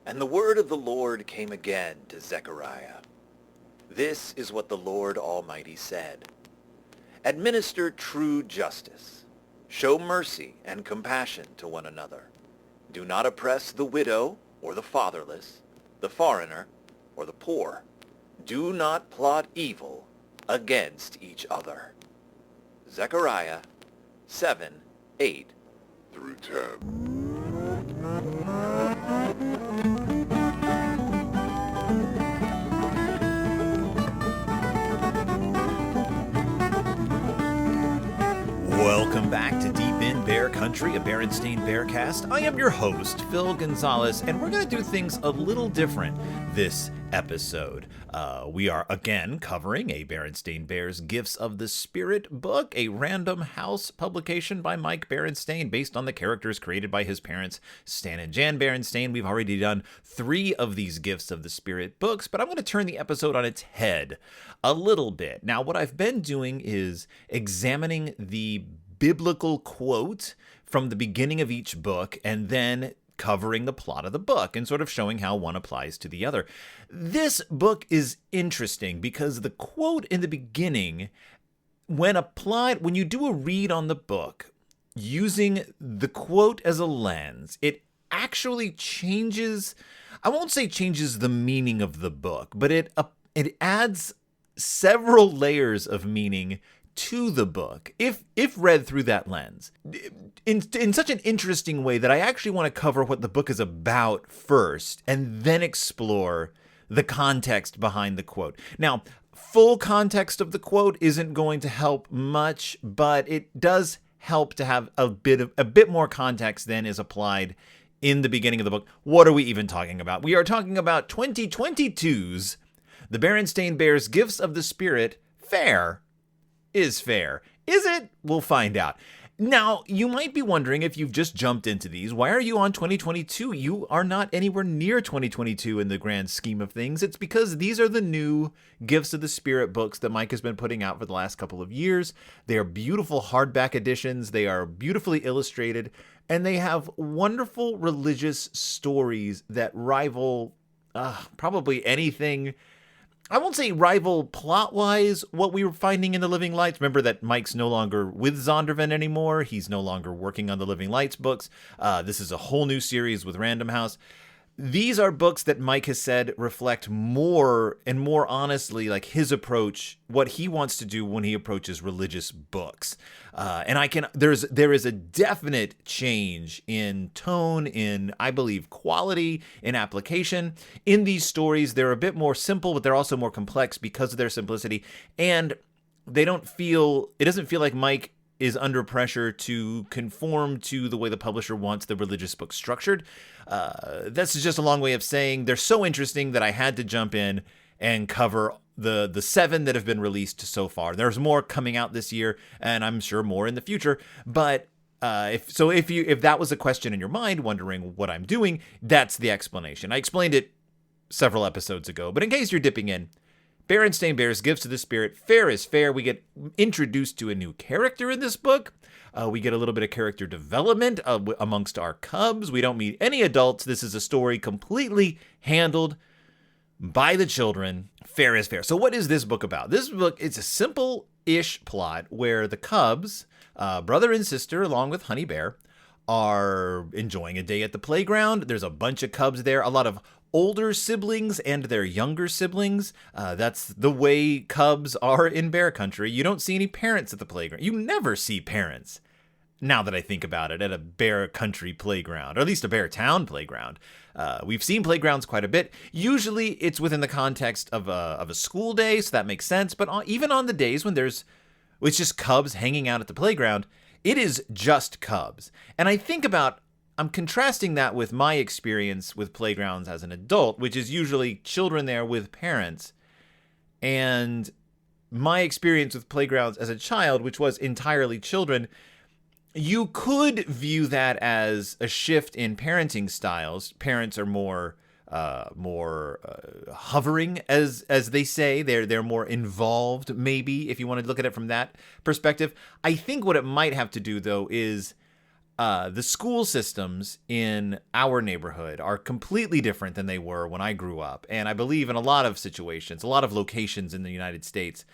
And the word of the Lord came again to Zechariah. This is what the Lord Almighty said. Administer true justice. Show mercy and compassion to one another. Do not oppress the widow or the fatherless, the foreigner or the poor. Do not plot evil against each other. Zechariah 7:8 through 10. Welcome back to Deep in Bear Country, a Berenstain Bearcast. I am your host, Phil Gonzalez, and we're going to do things a little different this episode. We are again covering a Berenstain Bears Gifts of the Spirit book, a Random House publication by Mike Berenstain based on the characters created by his parents, Stan and Jan Berenstain. We've already done 3 of these Gifts of the Spirit books, but I'm going to turn the episode on its head a little bit. Now, what I've been doing is examining the biblical quote from the beginning of each book and then covering the plot of the book and sort of showing how one applies to the other. This book is interesting because the quote in the beginning, when applied, when you do a read on the book using the quote as a lens, it actually changes, I won't say changes the meaning of the book, but it adds several layers of meaning to the book, if read through that lens, in such an interesting way that I actually want to cover what the book is about first, and then explore the context behind the quote. Now, full context of the quote isn't going to help much, but it does help to have a bit more context than is applied in the beginning of the book. What are we even talking about? We are talking about 2022's The Berenstain Bears Gifts of the Spirit Fair is Fair. Is it? We'll find out. Now, you might be wondering, if you've just jumped into these, why are you on 2022? You are not anywhere near 2022 in the grand scheme of things. It's because these are the new Gifts of the Spirit books that Mike has been putting out for the last couple of years. They are beautiful hardback editions. They are beautifully illustrated, and they have wonderful religious stories that rival probably anything. I won't say rival plot-wise what we were finding in the Living Lights. Remember that Mike's no longer with Zondervan anymore. He's no longer working on the Living Lights books. This is a whole new series with Random House. These are books that Mike has said reflect more and more honestly like his approach, what he wants to do when he approaches religious books. There is a definite change in tone, in, I believe, quality, in application. In these stories, they're a bit more simple, but they're also more complex because of their simplicity. And it doesn't feel like Mike is under pressure to conform to the way the publisher wants the religious book structured. That's just a long way of saying they're so interesting that I had to jump in and cover the 7 that have been released so far. There's more coming out this year, and I'm sure more in the future. But if that was a question in your mind, wondering what I'm doing, that's the explanation. I explained it several episodes ago, but in case you're dipping in, Berenstain Bears Gifts of the Spirit, Fair is Fair. We get introduced to a new character in this book. We get a little bit of character development amongst our cubs. We don't meet any adults. This is a story completely handled by the children. Fair is Fair. So what is this book about? This book, it's a simple-ish plot where the cubs, brother and sister, along with Honey Bear, are enjoying a day at the playground. There's a bunch of cubs there, a lot of older siblings and their younger siblings. That's the way cubs are in bear country. You don't see any parents at the playground. You never see parents, now that I think about it, at a bear country playground, or at least a bear town playground. We've seen playgrounds quite a bit. Usually it's within the context of a school day, so that makes sense. But even on the days when it's just cubs hanging out at the playground, it is just cubs. And I'm contrasting that with my experience with playgrounds as an adult, which is usually children there with parents, and my experience with playgrounds as a child, which was entirely children. You could view that as a shift in parenting styles. Parents are more hovering, as they say. They're more involved, maybe, if you want to look at it from that perspective. I think what it might have to do, though, is the school systems in our neighborhood are completely different than they were when I grew up. And I believe in a lot of situations, a lot of locations in the United States,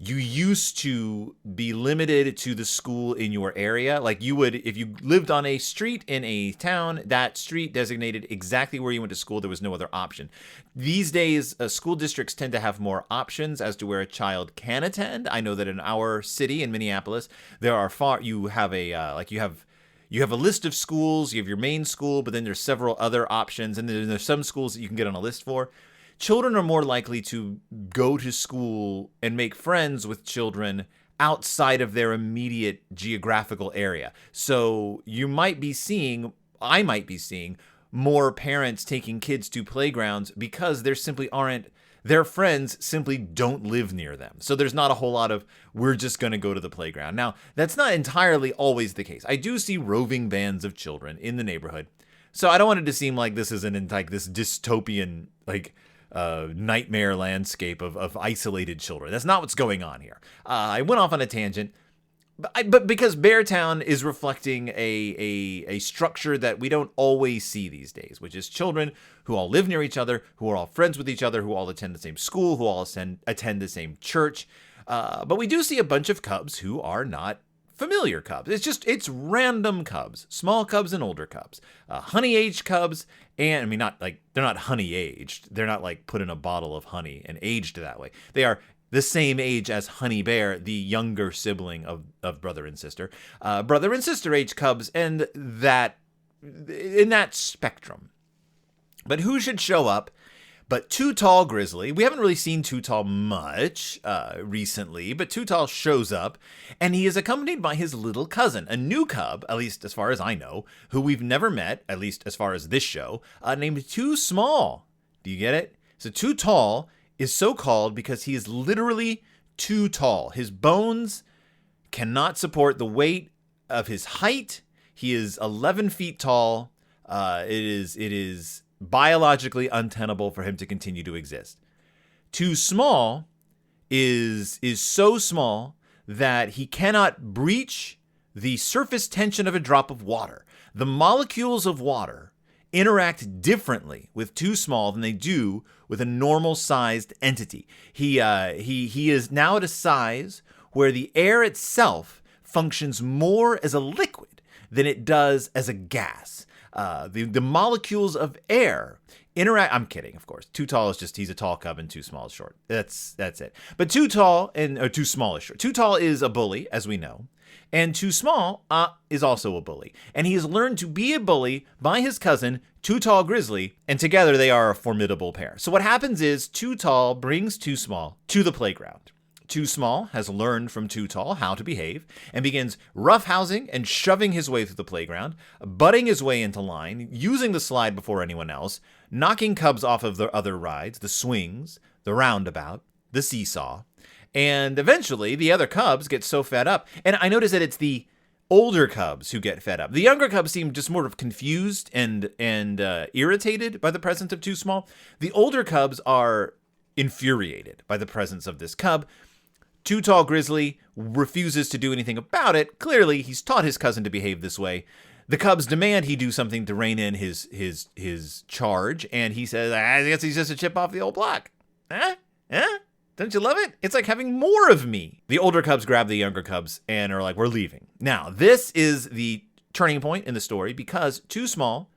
you used to be limited to the school in your area. Like you would, if you lived on a street in a town, that street designated exactly where you went to school. There was no other option. These days, school districts tend to have more options as to where a child can attend. I know that in our city, in Minneapolis, you have a list of schools. You have your main school, but then there's several other options, and then there's some schools that you can get on a list for. Children are more likely to go to school and make friends with children outside of their immediate geographical area. So I might be seeing more parents taking kids to playgrounds because their friends simply don't live near them. So there's not a whole lot of, we're just going to go to the playground. Now, that's not entirely always the case. I do see roving bands of children in the neighborhood. So I don't want it to seem like this is this dystopian, nightmare landscape of isolated children. That's not what's going on here. I went off on a tangent, but because Beartown is reflecting a structure that we don't always see these days, which is children who all live near each other, who are all friends with each other, who all attend the same school, who all attend the same church. But we do see a bunch of cubs who are not familiar cubs. It's random cubs, small cubs and older cubs, honey-aged cubs. And I mean, they're not honey-aged. They're not like put in a bottle of honey and aged that way. They are the same age as Honey Bear, the younger sibling of brother and sister. Brother and sister age cubs, and that in that spectrum. But who should show up but Too Tall Grizzly? We haven't really seen Too Tall much recently, but Too Tall shows up, and he is accompanied by his little cousin, a new cub, at least as far as I know, who we've never met, at least as far as this show, named Too Small. Do you get it? So Too Tall is so called because he is literally too tall. His bones cannot support the weight of his height. He is 11 feet tall. It is biologically untenable for him to continue to exist. Too Small is so small that he cannot breach the surface tension of a drop of water. The molecules of water interact differently with Too Small than they do with a normal-sized entity. He is now at a size where the air itself functions more as a liquid than it does as a gas. The molecules of air interact. I'm kidding, of course. Too Tall is he's a tall cub and Too Small is short. That's it. But Too Small is short. Too Tall is a bully, as we know. And Too Small is also a bully. And he has learned to be a bully by his cousin, Too Tall Grizzly, and together they are a formidable pair. So what happens is Too Tall brings Too Small to the playground. Too Small has learned from Too Tall how to behave and begins roughhousing and shoving his way through the playground, butting his way into line, using the slide before anyone else, knocking cubs off of the other rides, the swings, the roundabout, the seesaw. And eventually, the other cubs get so fed up. And I notice that it's the older cubs who get fed up. The younger cubs seem just more of confused and irritated by the presence of Too Small. The older cubs are infuriated by the presence of this cub. Too Tall Grizzly refuses to do anything about it. Clearly, he's taught his cousin to behave this way. The cubs demand he do something to rein in his charge, and he says, I guess he's just a chip off the old block. Huh? Don't you love it? It's like having more of me. The older cubs grab the younger cubs and are like, we're leaving. Now, this is the turning point in the story because Too Small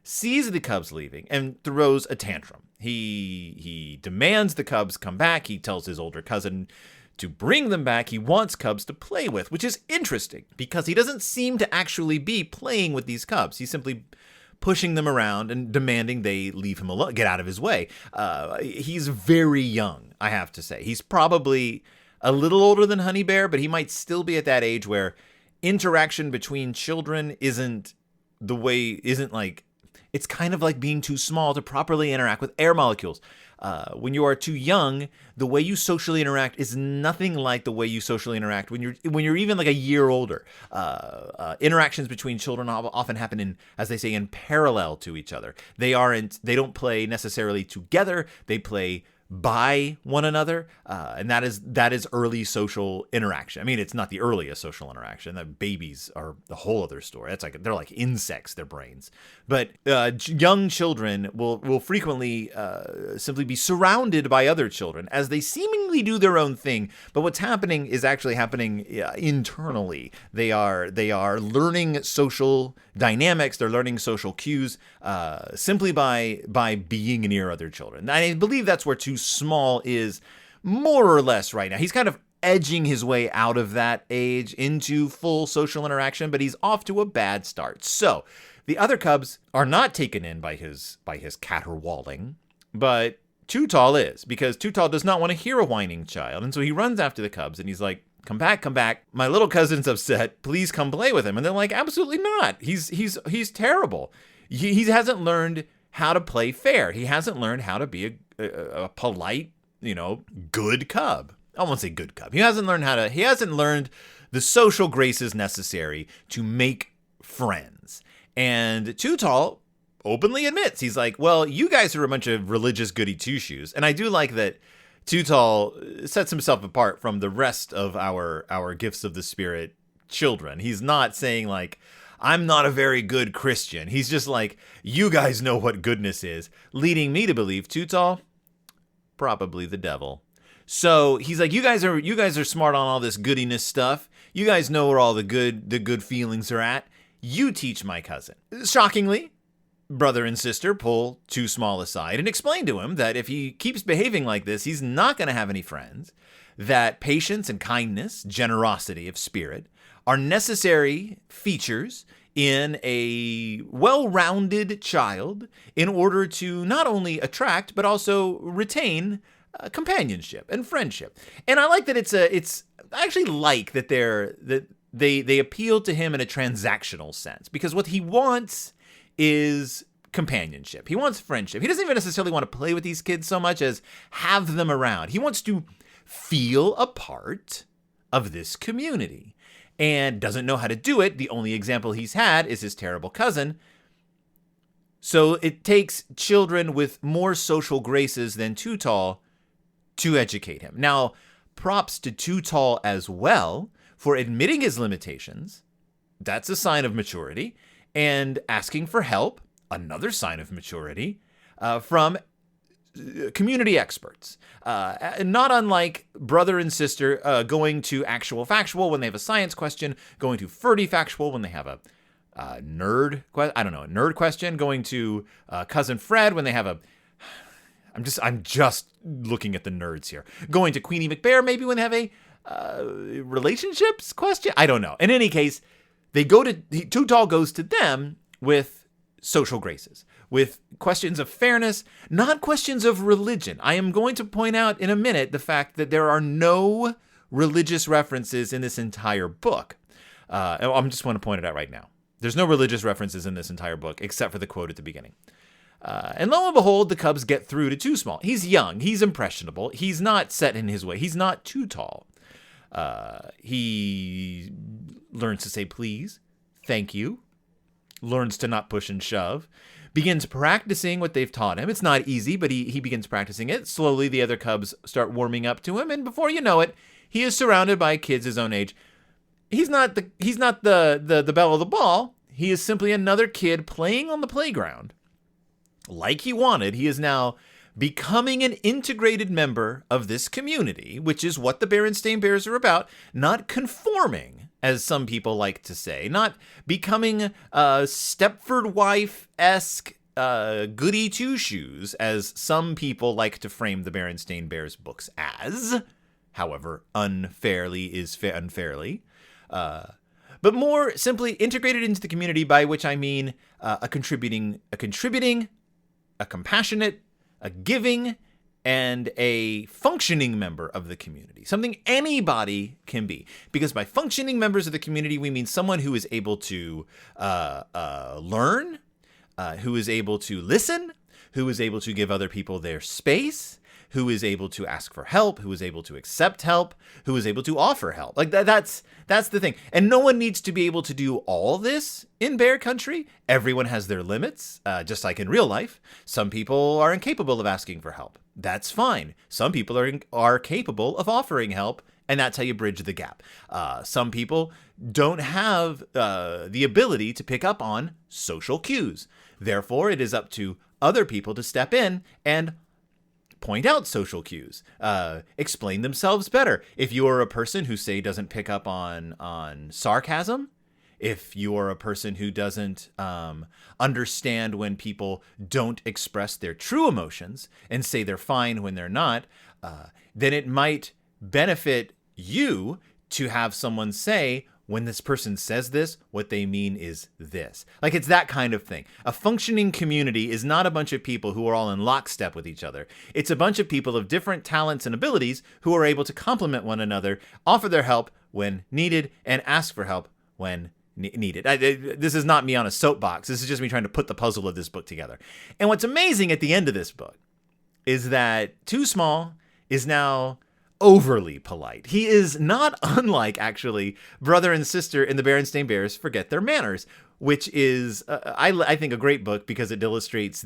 sees the cubs leaving and throws a tantrum. He demands the cubs come back. He tells his older cousin to bring them back. He wants cubs to play with, which is interesting because he doesn't seem to actually be playing with these cubs. He's simply pushing them around and demanding they leave him alone, get out of his way. He's very young, I have to say. He's probably a little older than Honey Bear, but he might still be at that age where interaction between children isn't like, it's kind of like being too small to properly interact with air molecules. When you are too young, the way you socially interact is nothing like the way you socially interact when you're even like a year older. Interactions between children often happen in, as they say, in parallel to each other. They don't play necessarily together. They play by one another, and that is early social interaction. I mean, it's not the earliest social interaction. The babies are the whole other story. That's like they're like insects, their brains. But young children will frequently simply be surrounded by other children as they seemingly do their own thing. But what's happening is actually happening internally. They are learning social dynamics. They're learning social cues simply by being near other children. I believe that's where Too Small is more or less right now. He's kind of edging his way out of that age into full social interaction, but he's off to a bad start. So the other cubs are not taken in by his caterwauling, but Too Tall is, because Too Tall does not want to hear a whining child. And so he runs after the cubs and he's like, come back. My little cousin's upset. Please come play with him. And they're like, absolutely not. He's terrible. He hasn't learned how to play fair. He hasn't learned how to be a polite, good cub. I won't say good cub. He hasn't learned the social graces necessary to make friends. And Too Tall openly admits, he's like, well, you guys are a bunch of religious goody two-shoes. And I do like that Too Tall sets himself apart from the rest of our Gifts of the Spirit children. He's not saying like, I'm not a very good Christian. He's just like, you guys know what goodness is, leading me to believe Too Tall, probably the devil. So he's like, you guys are smart on all this goodiness stuff. You guys know where all the good feelings are at. You teach my cousin. Shockingly, brother and sister pull Too Small aside and explain to him that if he keeps behaving like this, he's not going to have any friends, that patience and kindness, generosity of spirit, are necessary features in a well-rounded child in order to not only attract but also retain companionship and friendship. And I like that I actually like that they appeal to him in a transactional sense, because what he wants is companionship. He wants friendship. He doesn't even necessarily want to play with these kids so much as have them around. He wants to feel a part of this community, and doesn't know how to do it. The only example he's had is his terrible cousin. So it takes children with more social graces than Too Tall to educate him. Now, props to Too Tall as well for admitting his limitations. That's a sign of maturity. And asking for help, another sign of maturity, from community experts. Not unlike brother and sister going to actual factual when they have a science question, going to Ferdy factual when they have a nerd question, going to cousin Fred when they have a I'm just looking at the nerds here. Going to Queenie McBear maybe when they have a relationships question. I don't know. In any case, Too Tall goes to them with social graces, with questions of fairness, not questions of religion. I am going to point out in a minute the fact that there are no religious references in this entire book. I just want to point it out right now. There's no religious references in this entire book except for the quote at the beginning. And lo and behold, the cubs get through to Too Small. He's young. He's impressionable. He's not set in his way. He's not too tall. He learns to say please, thank you, learns to not push and shove, begins practicing what they've taught him. It's not easy, but he begins practicing it. Slowly, the other cubs start warming up to him, and before you know it, he is surrounded by kids his own age. He's not the belle of the ball. He is simply another kid playing on the playground. Like he wanted, he is now becoming an integrated member of this community, which is what the Berenstain Bears are about, not conforming, as some people like to say, not becoming a Stepford wife-esque goody two-shoes, as some people like to frame the Berenstain Bears books as, however unfairly is unfairly, but more simply integrated into the community, by which I mean a contributing, a compassionate, a giving, and a functioning member of the community. Something anybody can be. Because by functioning members of the community, we mean someone who is able to learn, who is able to listen, who is able to give other people their space, who is able to ask for help, who is able to accept help, who is able to offer help. Like that's the thing. And no one needs to be able to do all this in bear country. Everyone has their limits, just like in real life. Some people are incapable of asking for help. That's fine. Some people are capable of offering help, and that's how you bridge the gap. Some people don't have the ability to pick up on social cues. Therefore, it is up to other people to step in and point out social cues, explain themselves better. If you're a person who, say, doesn't pick up on sarcasm, if you're a person who doesn't understand when people don't express their true emotions and say they're fine when they're not, then it might benefit you to have someone say, when this person says this, what they mean is this. Like, it's that kind of thing. A functioning community is not a bunch of people who are all in lockstep with each other. It's a bunch of people of different talents and abilities who are able to complement one another, offer their help when needed, and ask for help when needed. This is not me on a soapbox. This is just me trying to put the puzzle of this book together. And what's amazing at the end of this book is that Too Small is now overly polite. He is not unlike, actually, brother and sister in the Berenstain Bears Forget Their Manners, which is, I think, a great book because it illustrates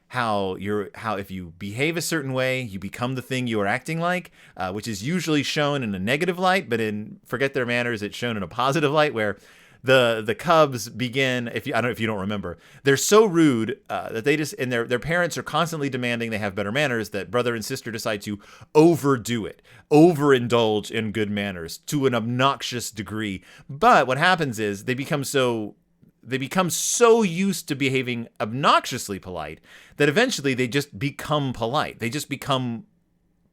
how if you behave a certain way, you become the thing you are acting like, which is usually shown in a negative light, but in Forget Their Manners, it's shown in a positive light, where the cubs begin, if you don't remember, they're so rude that they just, and their parents are constantly demanding they have better manners, that brother and sister decide to overdo it, overindulge in good manners to an obnoxious degree. But what happens is they become so used to behaving obnoxiously polite that eventually they just become polite. They just become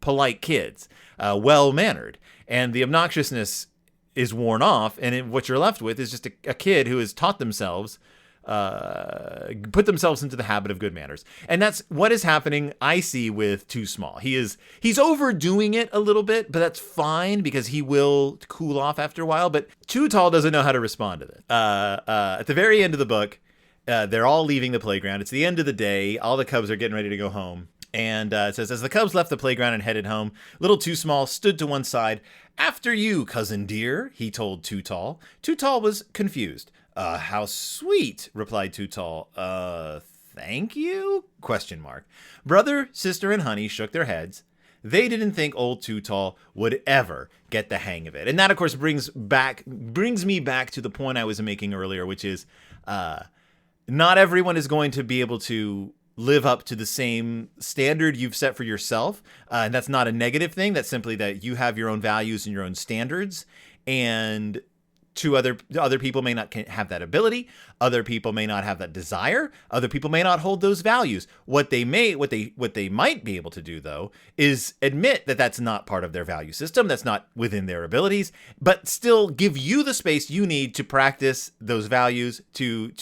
polite kids, well-mannered, and the obnoxiousness is worn off, and what you're left with is just a kid who has taught themselves, put themselves into the habit of good manners. And that's what is happening, I see, with Too Small. He's overdoing it a little bit, but that's fine because he will cool off after a while. But Too Tall doesn't know how to respond to this. At the very end of the book, they're all leaving the playground. It's the end of the day. All the cubs are getting ready to go home. And it says, as the cubs left the playground and headed home, little Too Small stood to one side. After you, cousin dear, he told Too Tall. Too Tall was confused. How sweet, replied Too Tall. Thank you? ? Brother, sister, and Honey shook their heads. They didn't think old Too Tall would ever get the hang of it. And that, of course, brings me back to the point I was making earlier, which is not everyone is going to be able to live up to the same standard you've set for yourself. And that's not a negative thing. That's simply that you have your own values and your own standards. And other people may not have that ability. Other people may not have that desire. Other people may not hold those values. What they might be able to do, though, is admit that that's not part of their value system. That's not within their abilities, but still give you the space you need to practice those values, to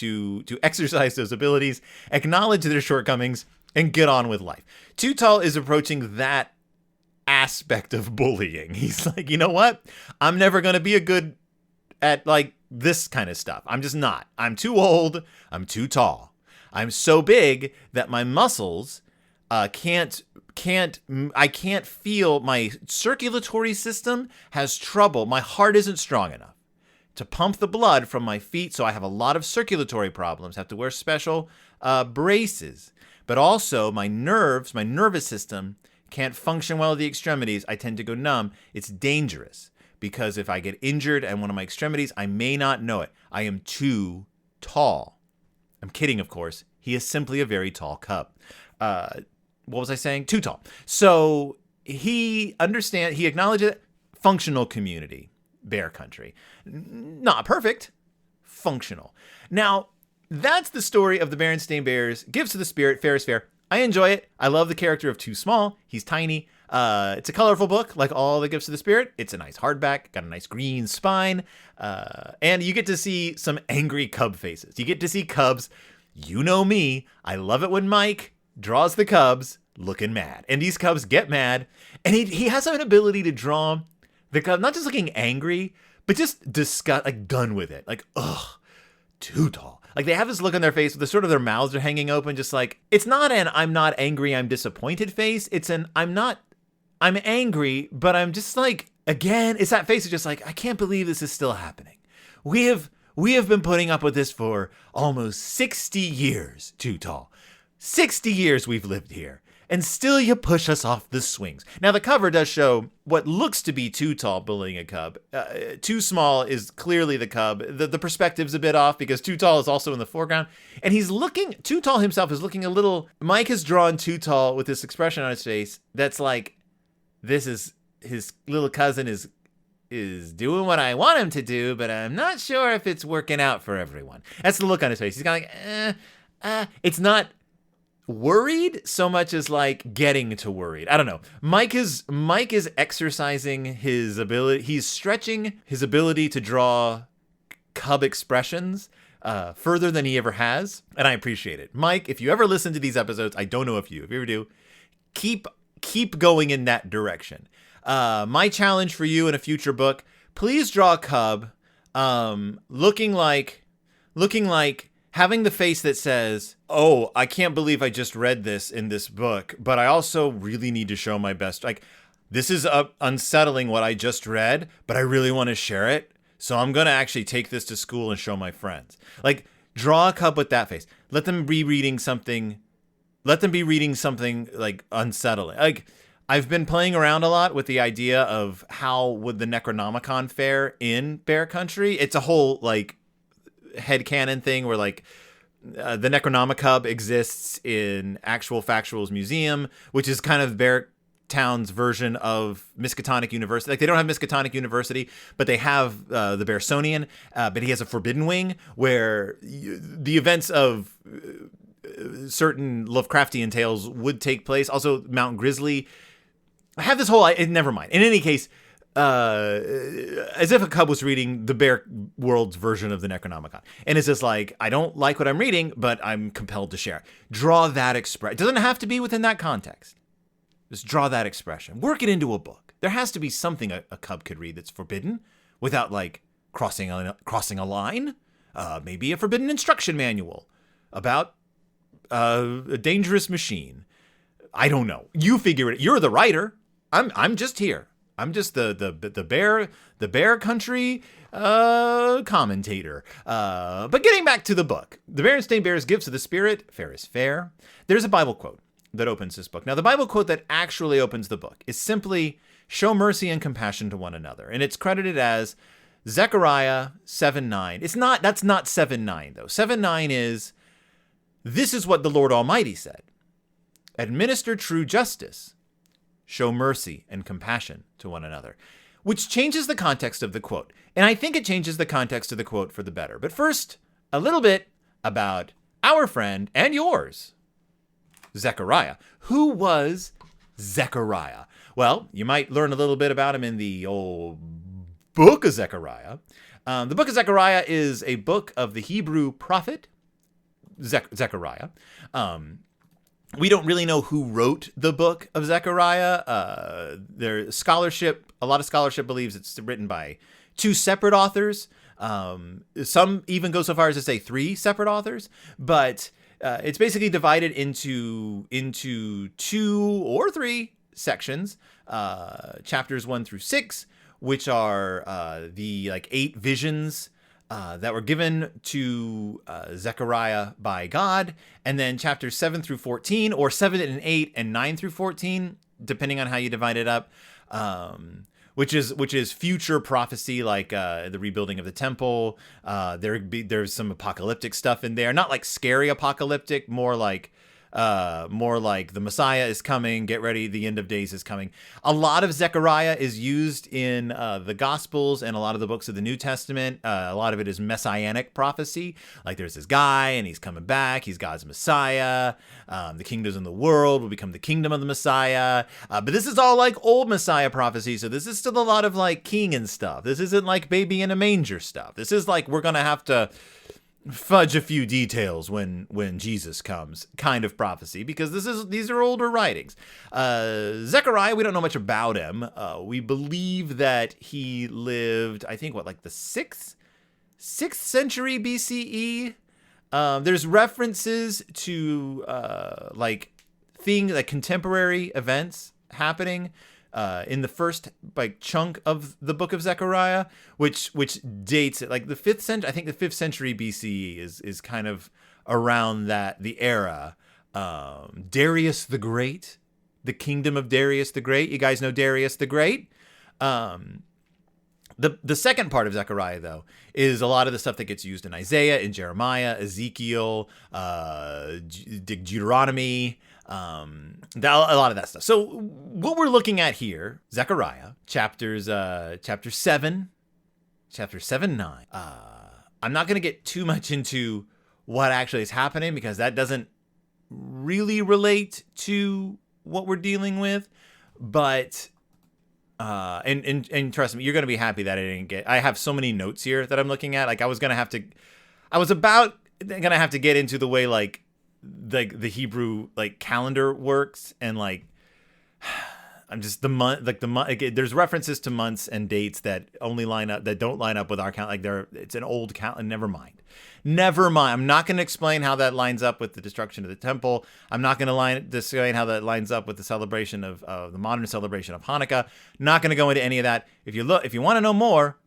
exercise those abilities, acknowledge their shortcomings, and get on with life. Too Tall is approaching that aspect of bullying. He's like, you know what? I'm never going to be a good at like this kind of stuff. I'm just not. I'm too old. I'm too tall. I'm so big that my muscles I can't feel, my circulatory system has trouble. My heart isn't strong enough to pump the blood from my feet, so I have a lot of circulatory problems. I have to wear special braces. But also my nervous system can't function well at the extremities. I tend to go numb. It's dangerous. Because if I get injured at one of my extremities, I may not know it. I am too tall. I'm kidding, of course. He is simply a very tall cub. What was I saying? Too tall. So he acknowledges it. Functional community, bear country. Not perfect, functional. Now, that's the story of the Berenstain Bears Gifts of the Spirit, Fair is Fair. I enjoy it. I love the character of Too Small. He's tiny. It's a colorful book, like all the Gifts of the Spirit. It's a nice hardback, got a nice green spine, and you get to see some angry cub faces. You get to see cubs. You know me. I love it when Mike draws the cubs looking mad, and these cubs get mad, and he has an ability to draw the cub not just looking angry, but just disgust, like done with it, like ugh, too tall. Like, they have this look on their face, the sort of their mouths are hanging open, just like, it's not an I'm not angry, I'm disappointed face. It's an I'm angry, but I'm just like, again, it's that face of just like, I can't believe this is still happening. We have been putting up with this for almost 60 years, Too Tall. 60 years we've lived here, and still you push us off the swings. Now, the cover does show what looks to be Too Tall bullying a cub. Too Small is clearly the cub. The perspective's a bit off because Too Tall is also in the foreground. And Too Tall himself is looking a little... Mike has drawn Too Tall with this expression on his face that's like, this is... his little cousin is doing what I want him to do, but I'm not sure if it's working out for everyone. That's the look on his face. He's kind of like, it's not worried so much as like getting to worried. I don't know. Mike is exercising his ability. He's stretching his ability to draw cub expressions further than he ever has, and I appreciate it. Mike, if you ever listen to these episodes, I don't know if you ever do, keep going in that direction. My challenge for you in a future book, please draw a cub looking like having the face that says, oh, I can't believe I just read this in this book, but I also really need to show my best. Like, this is unsettling what I just read, but I really want to share it. So I'm going to actually take this to school and show my friends. Like, draw a cub with that face. Let them be reading something like unsettling. Like, I've been playing around a lot with the idea of how would the Necronomicon fare in Bear Country. It's a whole like headcanon thing where like the Necronomicon exists in Actual Factuals Museum, which is kind of Bear Town's version of Miskatonic University. Like, they don't have Miskatonic University, but they have the Berenstain, but he has a forbidden wing where the events of certain Lovecraftian tales would take place. Also, Mount Grizzly. I have this whole... never mind. In any case, as if a cub was reading the Bear World's version of the Necronomicon. And it's just like, I don't like what I'm reading, but I'm compelled to share it. Draw that expression. It doesn't have to be within that context. Just draw that expression. Work it into a book. There has to be something a cub could read that's forbidden without, like, crossing a line. Maybe a forbidden instruction manual about a dangerous machine. I don't know. You figure it. You're the writer. I'm just here. I'm just the Bear Country commentator. But getting back to the book, the Berenstain Bears Gifts of the Spirit, fair is fair. There's a Bible quote that opens this book. Now, the Bible quote that actually opens the book is simply, show mercy and compassion to one another. And it's credited as Zechariah 7:9. That's not 7:9 though. 7:9 is, this is what the Lord Almighty said. Administer true justice. Show mercy and compassion to one another, which changes the context of the quote. And I think it changes the context of the quote for the better. But first, a little bit about our friend and yours, Zechariah. Who was Zechariah? Well, you might learn a little bit about him in the old Book of Zechariah. The Book of Zechariah is a book of the Hebrew prophet Zechariah. We don't really know who wrote the Book of Zechariah. A lot of scholarship believes it's written by two separate authors. Some even go so far as to say three separate authors. But it's basically divided into 2 or 3 sections, chapters 1 through 6, which are the 8 visions that were given to Zechariah by God, and then chapters 7 through 14, or 7 and 8 and 9 through 14, depending on how you divide it up, which is future prophecy, like the rebuilding of the temple. There's some apocalyptic stuff in there, not like scary apocalyptic, more like the Messiah is coming, get ready, the end of days is coming. A lot of Zechariah is used in the Gospels and a lot of the books of the New Testament. A lot of it is messianic prophecy. Like, there's this guy and he's coming back. He's God's Messiah. The kingdoms in the world will become the kingdom of the Messiah. But this is all like old Messiah prophecy. So this is still a lot of like king and stuff. This isn't like baby in a manger stuff. This is like, we're going to have to fudge a few details when Jesus comes kind of prophecy, because these are older writings. Zechariah, we don't know much about him. We believe that he lived, I think, the 6th century BCE. There's references to like contemporary events happening in the first like chunk of the Book of Zechariah, which dates it like the 5th century. I think the 5th century BCE is kind of around the era. Darius the Great, the kingdom of Darius the Great. You guys know Darius the Great. The second part of Zechariah, though, is a lot of the stuff that gets used in Isaiah, in Jeremiah, Ezekiel, Deuteronomy, a lot of that stuff. So what we're looking at here, Zechariah, chapter 7, 9. I'm not going to get too much into what actually is happening because that doesn't really relate to what we're dealing with, but and trust me, you're gonna be happy that I have so many notes here that I'm looking at. Like I was about gonna have to get into the way like the Hebrew like calendar works, and like I'm just there's references to months and dates that don't line up with our count. Like it's an old count. Never mind. I'm not going to explain how that lines up with the destruction of the temple. I'm not going to explain how that lines up with the celebration of the modern celebration of Hanukkah. Not going to go into any of that. If you want to know more,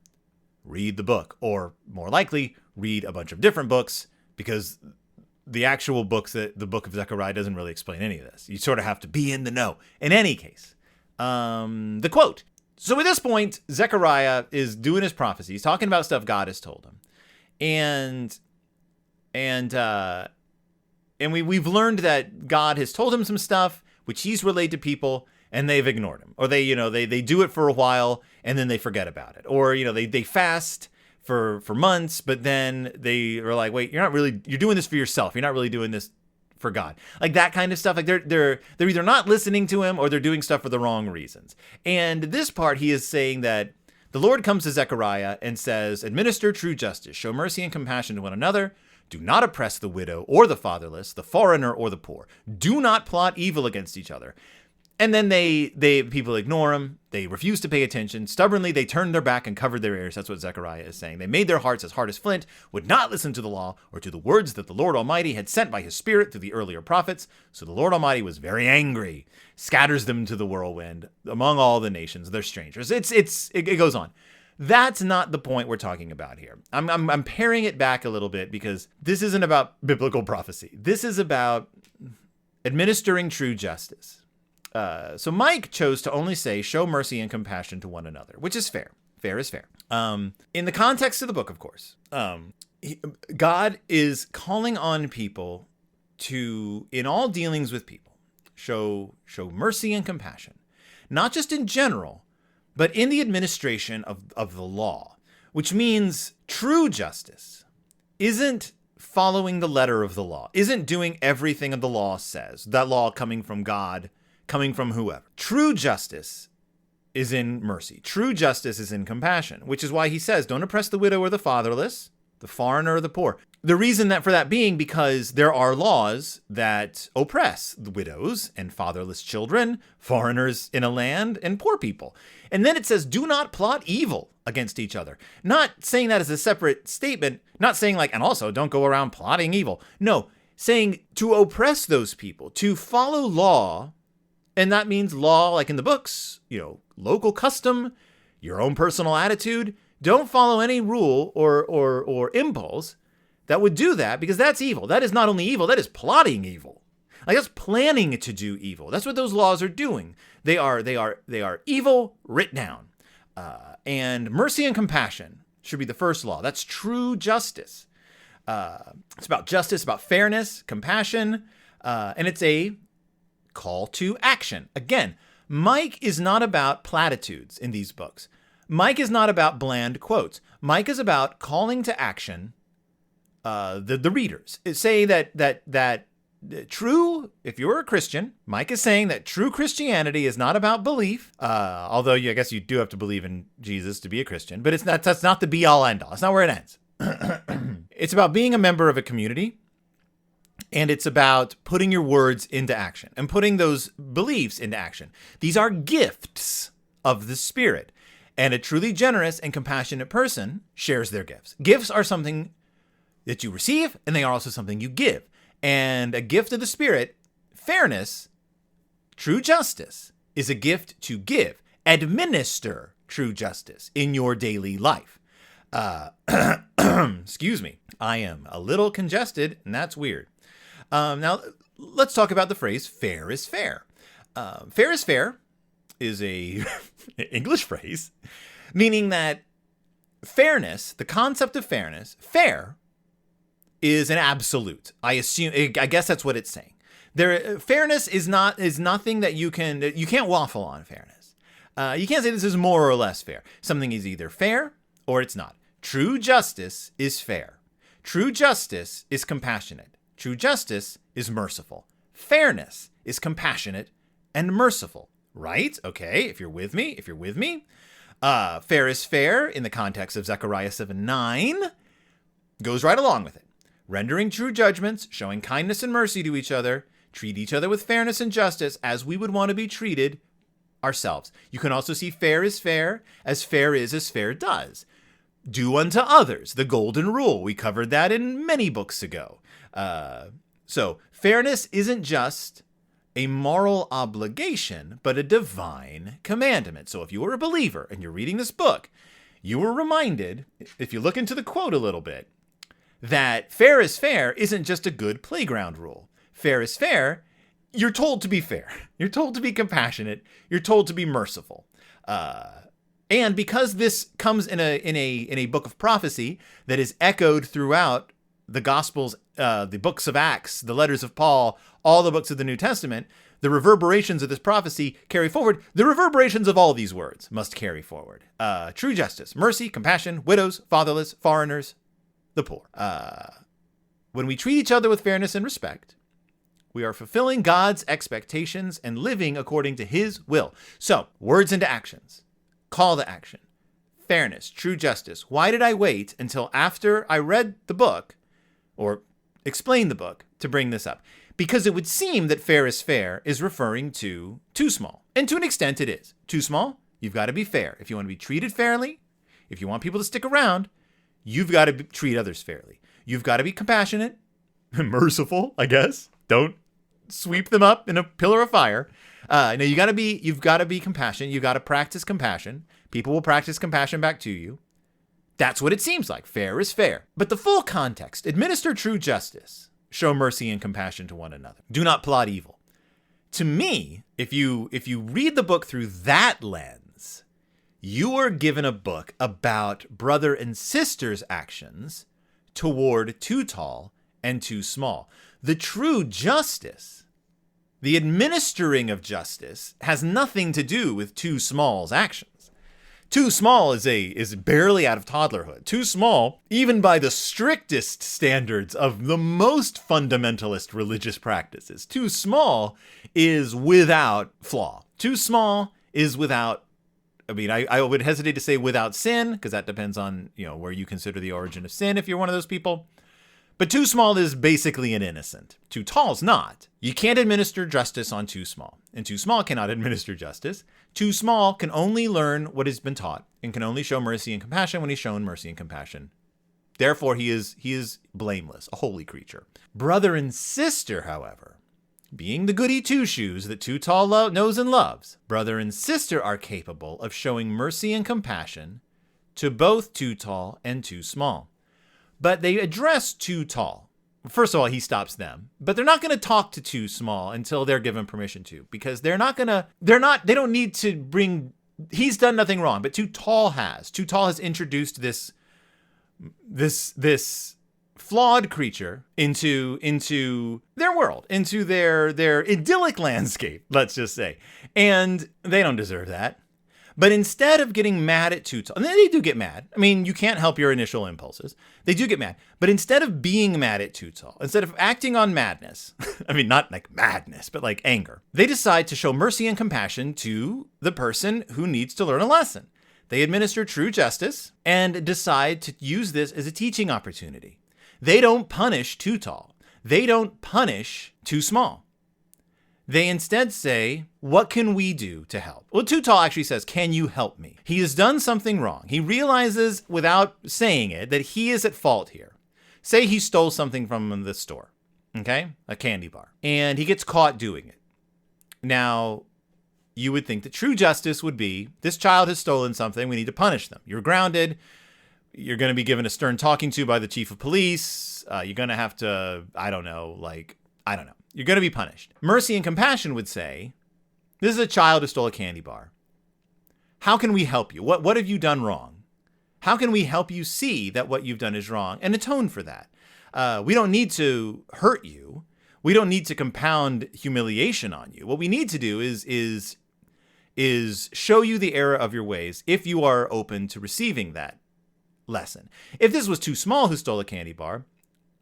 read the book, or more likely, read a bunch of different books, because the actual books, the Book of Zechariah, doesn't really explain any of this. You sort of have to be in the know. In any case, the quote. So at this point, Zechariah is doing his prophecy. He's talking about stuff God has told him, and we've learned that God has told him some stuff which he's relayed to people, and they've ignored him, or they do it for a while and then they forget about it, or they fast for months, but then they are like, wait, you're doing this for yourself. You're not really doing this for God. Like that kind of stuff. Like they're either not listening to him or they're doing stuff for the wrong reasons. And this part, he is saying that the Lord comes to Zechariah and says, administer true justice, show mercy and compassion to one another. Do not oppress the widow or the fatherless, the foreigner or the poor. Do not plot evil against each other. And then people ignore him. They refuse to pay attention. Stubbornly, they turned their back and covered their ears. That's what Zechariah is saying. They made their hearts as hard as flint, would not listen to the law or to the words that the Lord Almighty had sent by his Spirit through the earlier prophets. So the Lord Almighty was very angry, scatters them to the whirlwind among all the nations. They're strangers. It goes on. That's not the point we're talking about here. I'm paring it back a little bit because this isn't about biblical prophecy. This is about administering true justice. So Mike chose to only say, show mercy and compassion to one another, which is fair. Fair is fair. In the context of the book, of course, God is calling on people to, in all dealings with people, show mercy and compassion, not just in general, but in the administration of the law, which means true justice isn't following the letter of the law, isn't doing everything the law says, that law coming from God, coming from whoever. True justice is in mercy. True justice is in compassion, which is why he says, don't oppress the widow or the fatherless, the foreigner or the poor. The reason for that being because there are laws that oppress the widows and fatherless children, foreigners in a land, and poor people. And then it says, do not plot evil against each other. Not saying that as a separate statement, not saying like, and also don't go around plotting evil. No, saying to oppress those people, to follow law. And that means law, like in the books, local custom, your own personal attitude. Don't follow any rule or impulse that would do that, because that's evil. That is not only evil, that is plotting evil. Like that's planning to do evil. That's what those laws are doing. They are evil writ down. And mercy and compassion should be the first law. That's true justice. It's about justice, about fairness, compassion, and it's a call to action. Again, Mike is not about platitudes in these books. Mike is not about bland quotes. Mike is about calling to action the readers. It's saying that true, if you're a Christian, Mike is saying that true Christianity is not about belief, although I guess you do have to believe in Jesus to be a Christian, but that's not the be-all, end-all. It's not where it ends. It's about being a member of a community, and it's about putting your words into action and putting those beliefs into action. These are gifts of the Spirit, and a truly generous and compassionate person shares their gifts. Gifts are something that you receive, and they are also something you give. And a gift of the Spirit, fairness, true justice, is a gift to give. Administer true justice in your daily life. Excuse me. I am a little congested, and that's weird. Now, let's talk about the phrase fair is fair. Fair is fair is a English phrase, meaning that fairness, the concept of fairness, fair is an absolute. I guess that's what it's saying. Fairness is nothing that you can't waffle on fairness. You can't say this is more or less fair. Something is either fair or it's not. True justice is fair. True justice is compassionate. True justice is merciful. Fairness is compassionate and merciful. Right? Okay, if you're with me. Fair is fair in the context of Zechariah 7:9 goes right along with it. Rendering true judgments, showing kindness and mercy to each other, treat each other with fairness and justice as we would want to be treated ourselves. You can also see fair is fair as fair does. Do unto others, the golden rule. We covered that in many books ago. So fairness isn't just a moral obligation, but a divine commandment. So if you were a believer and you're reading this book, you were reminded, if you look into the quote a little bit, that fair is fair isn't just a good playground rule. Fair is fair, you're told to be fair. You're told to be compassionate. You're told to be merciful. And because this comes in a book of prophecy that is echoed throughout the Gospels, the books of Acts, the letters of Paul, all the books of the New Testament, the reverberations of this prophecy carry forward. The reverberations of all these words must carry forward. True justice, mercy, compassion, widows, fatherless, foreigners, the poor. When we treat each other with fairness and respect, we are fulfilling God's expectations and living according to his will. So, words into actions. Call to action. Fairness, true justice. Why did I wait until after I read the book or explained the book to bring this up? Because it would seem that fair is referring to too small. And to an extent it is. Too small, you've got to be fair. If you want to be treated fairly, if you want people to stick around, you've got to treat others fairly. You've got to be compassionate, merciful, I guess. Don't sweep them up in a pillar of fire. No, you've got to be compassionate. You've got to practice compassion. People will practice compassion back to you. That's what it seems like. Fair is fair. But the full context, administer true justice, show mercy and compassion to one another. Do not plot evil. To me, if you read the book through that lens, you are given a book about brother and sister's actions toward too tall and too small. The true justice, the administering of justice, has nothing to do with too small's actions. Too small is barely out of toddlerhood. Too small, even by the strictest standards of the most fundamentalist religious practices, too small is without flaw. Too small is without, I would hesitate to say without sin, because that depends on, where you consider the origin of sin if you're one of those people. But too small is basically an innocent. Too tall is not. You can't administer justice on too small. And too small cannot administer justice. Too small can only learn what has been taught and can only show mercy and compassion when he's shown mercy and compassion. Therefore, he is blameless, a holy creature. Brother and sister, however, being the goody two-shoes that too tall knows and loves, brother and sister are capable of showing mercy and compassion to both too tall and too small. But they address too tall. First of all, he stops them, but they're not going to talk to too small until they're given permission to, because they don't need to bring, he's done nothing wrong, but too tall has introduced this flawed creature into their world, into their idyllic landscape, let's just say. And they don't deserve that. But instead of getting mad at too tall, and they do get mad. You can't help your initial impulses. They do get mad. But instead of being mad at too tall, instead of acting on madness, not like madness, but like anger, they decide to show mercy and compassion to the person who needs to learn a lesson. They administer true justice and decide to use this as a teaching opportunity. They don't punish too tall. They don't punish too small. They instead say, what can we do to help? Well, too tall actually says, can you help me? He has done something wrong. He realizes without saying it that he is at fault here. Say he stole something from the store, okay? A candy bar. And he gets caught doing it. Now, you would think that true justice would be, this child has stolen something, we need to punish them. You're grounded. You're going to be given a stern talking to by the chief of police. You're going to have to, I don't know. You're going to be punished. Mercy and compassion would say, this is a child who stole a candy bar. How can we help you? What have you done wrong? How can we help you see that what you've done is wrong and atone for that? We don't need to hurt you. We don't need to compound humiliation on you. What we need to do is show you the error of your ways if you are open to receiving that lesson. If this was too small who stole a candy bar,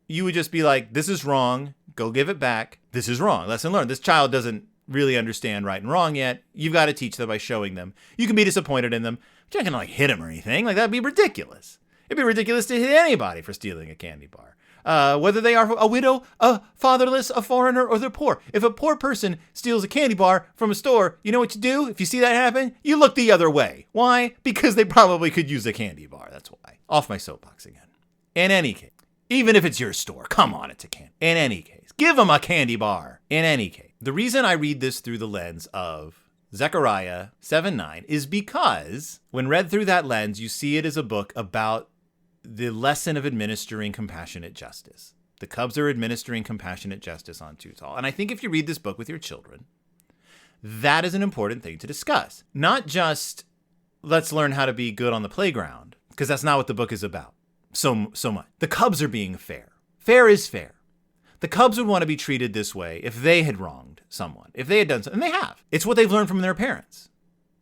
you would just be like, this is wrong. Go give it back. This is wrong. Lesson learned. This child doesn't really understand right and wrong yet. You've got to teach them by showing them. You can be disappointed in them. But you're not going to hit them or anything. That'd be ridiculous. It'd be ridiculous to hit anybody for stealing a candy bar. Whether they are a widow, a fatherless, a foreigner, or they're poor. If a poor person steals a candy bar from a store, you know what you do? If you see that happen, you look the other way. Why? Because they probably could use a candy bar. That's why. Off my soapbox again. In any case, even if it's your store, come on, it's a candy. In any case, give them a candy bar. In any case, the reason I read this through the lens of Zechariah 7:9 is because when read through that lens, you see it as a book about the lesson of administering compassionate justice. The Cubs are administering compassionate justice on Tutal. And I think if you read this book with your children, that is an important thing to discuss. Not just let's learn how to be good on the playground, because that's not what the book is about so much. The Cubs are being fair. Fair is fair. The Cubs would want to be treated this way if they had wronged someone, if they had done something, and they have. It's what they've learned from their parents.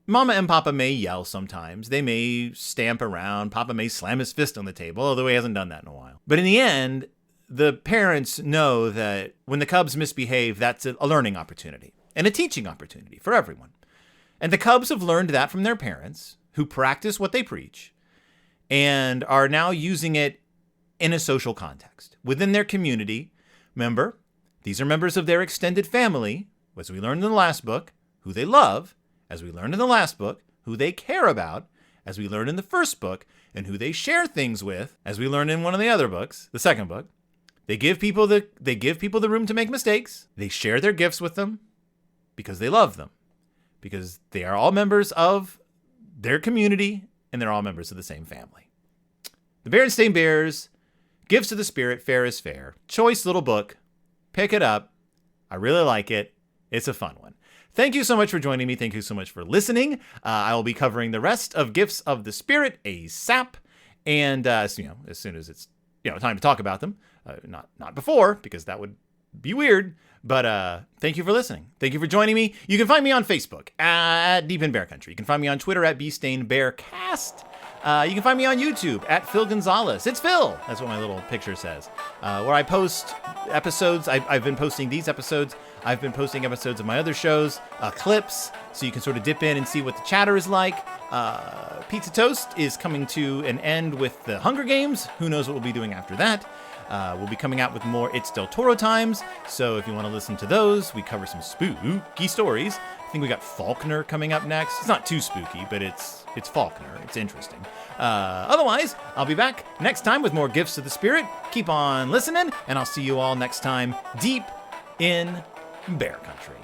Mama and Papa may yell sometimes. They may stamp around. Papa may slam his fist on the table, although he hasn't done that in a while. But in the end, the parents know that when the Cubs misbehave, that's a learning opportunity and a teaching opportunity for everyone. And the Cubs have learned that from their parents, who practice what they preach and are now using it in a social context within their community. Remember, these are members of their extended family, as we learned in the last book, who they love, as we learned in the last book, who they care about, as we learned in the first book, and who they share things with, as we learned in one of the other books, the second book. They give people the room to make mistakes. They share their gifts with them because they love them, because they are all members of their community and they're all members of the same family. The Berenstain Bears Gifts of the Spirit, Fair is Fair. Choice little book. Pick it up. I really like it. It's a fun one. Thank you so much for joining me. Thank you so much for listening. I will be covering the rest of Gifts of the Spirit ASAP. And as soon as it's time to talk about them. Not before, because that would be weird. But thank you for listening. Thank you for joining me. You can find me on Facebook at Deep in Bear Country. You can find me on Twitter at BstainBearCast. You can find me on YouTube at Phil Gonzalez. It's Phil. That's what my little picture says. Where I post episodes. I've been posting these episodes. I've been posting episodes of my other shows, clips, so you can sort of dip in and see what the chatter is like. Pizza Toast is coming to an end with the Hunger Games. Who knows what we'll be doing after that. We'll be coming out with more It's Del Toro times, so if you want to listen to those, we cover some spooky stories. I think we got Faulkner coming up next. It's not too spooky, but it's Faulkner. It's interesting. Otherwise, I'll be back next time with more Gifts of the Spirit. Keep on listening, and I'll see you all next time deep in Bear Country.